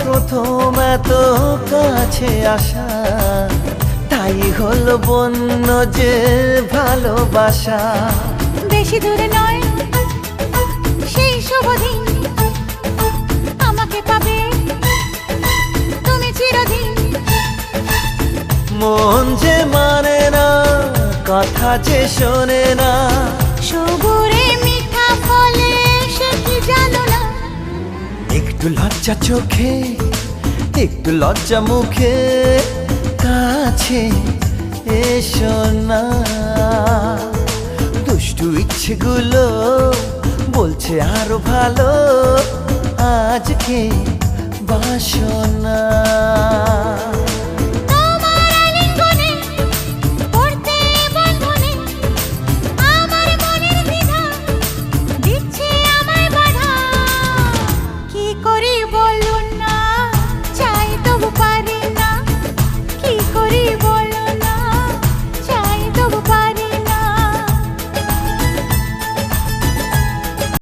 প্রথম এত কাছে আসা, তাই হলো বন্য যে ভালোবাসা। বেশি দূরে নয় সেই শুভ দিন, আমাকে পাবে তুমি চিরদিন। মন যে মানে না, কথা যে শোনে না, সবুরে মিঠা ফলে সে কি জানো না। একটু লজ্জা চোখে, একটু লজ্জা মুখে, কাছে এসো না। দুষ্টু ইচ্ছেগুলো বলছে আরো ভালো, আজকে বাসনা।